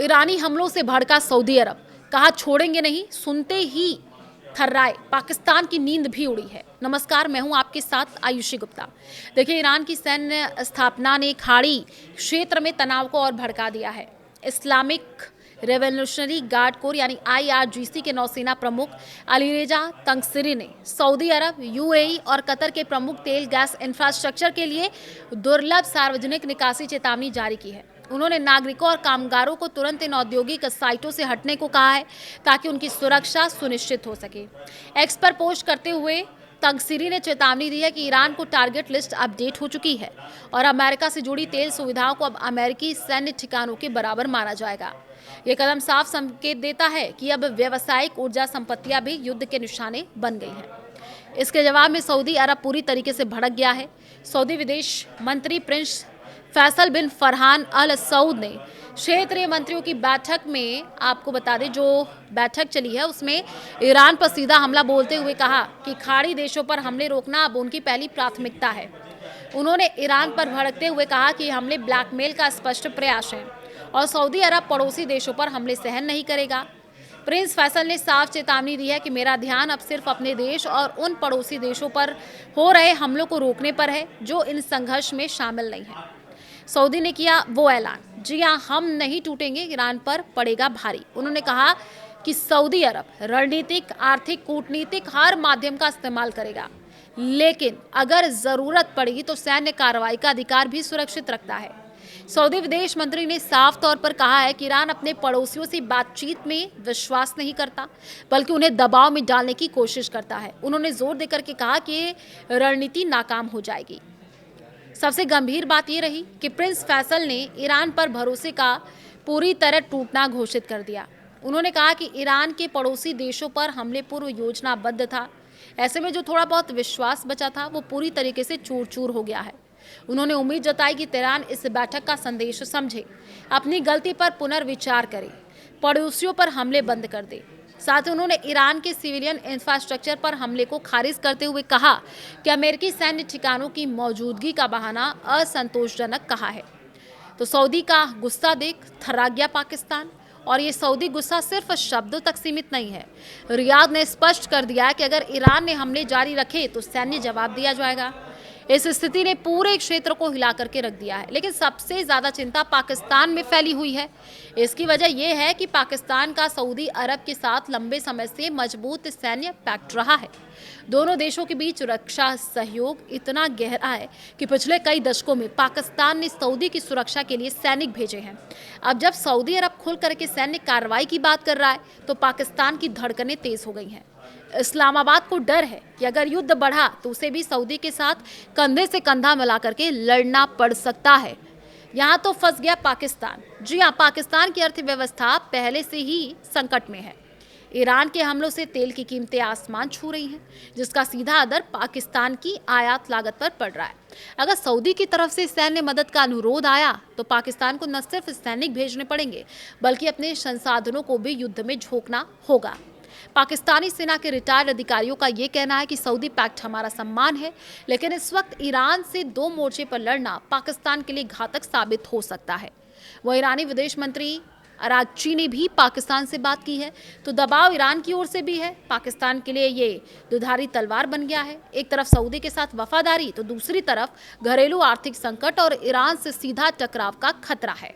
ईरानी हमलों से भड़का सऊदी अरब, कहा छोड़ेंगे नहीं, सुनते ही थर्राए, पाकिस्तान की नींद भी उड़ी है। नमस्कार, मैं हूं आपके साथ आयुषी गुप्ता। देखिए, ईरान की सैन्य स्थापना ने खाड़ी क्षेत्र में तनाव को और भड़का दिया है। इस्लामिक रेवोल्यूशनरी गार्ड कोर यानी IRGC के नौसेना प्रमुख अलीरेजा तंगसिरी ने सऊदी अरब, UAE और कतर के प्रमुख तेल गैस इंफ्रास्ट्रक्चर के लिए दुर्लभ सार्वजनिक निकासी चेतावनी जारी की है। उन्होंने नागरिकों और कामगारों को तुरंत इन औद्योगिक साइटों से हटने को कहा है ताकि उनकी सुरक्षा सुनिश्चित हो सके। एक्स पर पोस्ट करते हुए तंगसिरी ने चेतावनी दी है कि ईरान को टारगेट लिस्ट अपडेट हो चुकी है और अमेरिका से जुड़ी तेल सुविधाओं को अब अमेरिकी सैन्य ठिकानों के बराबर माना जाएगा। ये कदम साफ संकेत देता है कि अब व्यावसायिक ऊर्जा संपत्तियां भी युद्ध के निशाने बन गई हैं। इसके जवाब में सऊदी अरब पूरी तरीके से भड़क गया है। सऊदी विदेश मंत्री प्रिंस फैसल बिन फरहान अल सऊद ने क्षेत्रीय मंत्रियों की बैठक में, आपको बता दें, जो बैठक चली है उसमें ईरान पर सीधा हमला बोलते हुए कहा कि खाड़ी देशों पर हमले रोकना अब उनकी पहली प्राथमिकता है। उन्होंने ईरान पर भड़कते हुए कहा कि हमले ब्लैकमेल का स्पष्ट प्रयास है और सऊदी अरब पड़ोसी देशों पर हमले सहन नहीं करेगा। प्रिंस फैसल ने साफ चेतावनी दी है कि मेरा ध्यान अब सिर्फ अपने देश और उन पड़ोसी देशों पर हो रहे हमलों को रोकने पर है जो इन संघर्ष में शामिल नहीं है। सऊदी ने किया वो ऐलान, जी हाँ, हम नहीं टूटेंगे, ईरान पर पड़ेगा भारी। उन्होंने कहा कि सऊदी अरब रणनीतिक, आर्थिक, कूटनीतिक हर माध्यम का इस्तेमाल करेगा, लेकिन अगर जरूरत पड़ेगी तो सैन्य कार्रवाई का अधिकार भी सुरक्षित रखता है। सऊदी विदेश मंत्री ने साफ तौर पर कहा है कि ईरान अपने पड़ोसियों से बातचीत में विश्वास नहीं करता, बल्कि उन्हें दबाव में डालने की कोशिश करता है। उन्होंने जोर देकर के कहा कि ये रणनीति नाकाम हो जाएगी। सबसे गंभीर बात यह रही कि प्रिंस फैसल ने ईरान पर भरोसे का पूरी तरह टूटना घोषित कर दिया। उन्होंने कहा कि ईरान के पड़ोसी देशों पर हमले पूर्व योजनाबद्ध था। ऐसे में जो थोड़ा बहुत विश्वास बचा था वो पूरी तरीके से चूर चूर हो गया है। उन्होंने उम्मीद जताई कि तेहरान इस बैठक का संदेश समझे, अपनी गलती पर पुनर्विचार करे, पड़ोसियों पर हमले बंद कर दे। साथ ही उन्होंने ईरान के सिविलियन इंफ्रास्ट्रक्चर पर हमले को खारिज करते हुए कहा कि अमेरिकी सैन्य ठिकानों की मौजूदगी का बहाना असंतोषजनक कहा है। तो सऊदी का गुस्सा देख थर्रा गया पाकिस्तान, और ये सऊदी गुस्सा सिर्फ शब्दों तक सीमित नहीं है। रियाद ने स्पष्ट कर दिया है कि अगर ईरान ने हमले जारी रखे तो सैन्य जवाब दिया जाएगा। इस स्थिति ने पूरे क्षेत्र को हिला करके रख दिया है। लेकिन सबसे ज्यादा चिंता पाकिस्तान में फैली हुई है। इसकी वजह यह है कि पाकिस्तान का सऊदी अरब के साथ लंबे समय से मजबूत सैन्य पैक्ट रहा है। दोनों देशों के बीच रक्षा सहयोग इतना गहरा है कि पिछले कई दशकों में पाकिस्तान ने सऊदी की सुरक्षा के लिए सैनिक भेजे हैं। अब जब सऊदी अरब खुल करके सैन्य कार्रवाई की बात कर रहा है तो पाकिस्तान की धड़कनें तेज हो गई हैं। इस्लामाबाद को डर है कि अगर युद्ध बढ़ा तो उसे भी सऊदी के साथ कंधे से कंधा मिला करके लड़ना पड़ सकता है। यहाँ तो फंस गया पाकिस्तान। जी हाँ, पाकिस्तान की अर्थव्यवस्था पहले से ही संकट में है। ईरान के हमलों से तेल की कीमतें आसमान छू रही हैं, जिसका सीधा असर पाकिस्तान की आयात लागत पर पड़ रहा है। अगर सऊदी की तरफ से सैन्य मदद का अनुरोध आया तो पाकिस्तान को न सिर्फ सैनिक भेजने पड़ेंगे बल्कि अपने संसाधनों को भी युद्ध में झोंकना होगा। पाकिस्तानी सेना के रिटायर्ड अधिकारियों का ये कहना है कि सऊदी पैक्ट हमारा सम्मान है, लेकिन इस वक्त ईरान से दो मोर्चे पर लड़ना पाकिस्तान के लिए घातक साबित हो सकता है। वह ईरानी विदेश मंत्री अरागची ने भी पाकिस्तान से बात की है, तो दबाव ईरान की ओर से भी है। पाकिस्तान के लिए ये दुधारी तलवार बन गया है। एक तरफ सऊदी के साथ वफादारी तो दूसरी तरफ घरेलू आर्थिक संकट और ईरान से सीधा टकराव का खतरा है।